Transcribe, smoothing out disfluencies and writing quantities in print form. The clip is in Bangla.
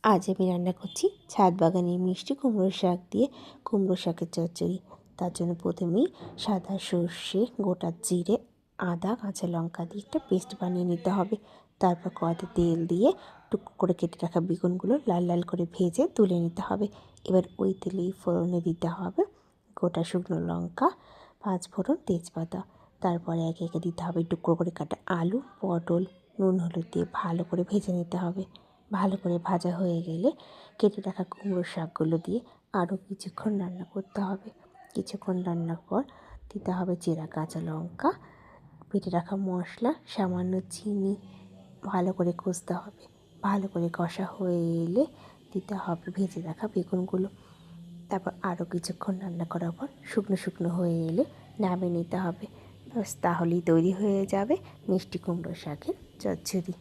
আজ আমি রান্না করছি ছাদ বাগানের মিষ্টি কুমড়ো শাক দিয়ে কুমড়ো শাকের চচ্চড়ি। তার জন্য প্রথমেই সাদা সর্ষে, গোটা জিরে, আদা, কাঁচা লঙ্কা দিয়ে একটা পেস্ট বানিয়ে নিতে হবে। তারপর কড়াইতে তেল দিয়ে টুকরো করে কেটে রাখা বেগুনগুলো লাল লাল করে ভেজে তুলে নিতে হবে। এবার ওই তেলেই ফোড়নে দিতে হবে গোটা শুকনো লঙ্কা, 5 ফোড়ন, তেজপাতা। তারপরে একে একে দিতে হবে টুকরো করে কাটা আলু, পটল, নুন হলুদ দিয়ে ভালো করে ভেজে নিতে হবে। ভালো করে ভাজা হয়ে গেলে কেটে রাখা কুমড়ো শাকগুলো দিয়ে আরও কিছুক্ষণ রান্না করতে হবে। কিছুক্ষণ রান্নার পর দিতে হবে জিরা, কাঁচা লঙ্কা, বেটে রাখা মশলা, সামান্য চিনি, ভালো করে কষতে হবে। ভালো করে কষা হয়ে এলে দিতে হবে ভেজে রাখা বেগুনগুলো। তারপর আরও কিছুক্ষণ রান্না করার পর শুকনো শুকনো হয়ে এলে নামিয়ে নিতে হবে। ব্যাস, তাহলেই তৈরি হয়ে যাবে মিষ্টি কুমড়ো শাকের চচ্চড়ি।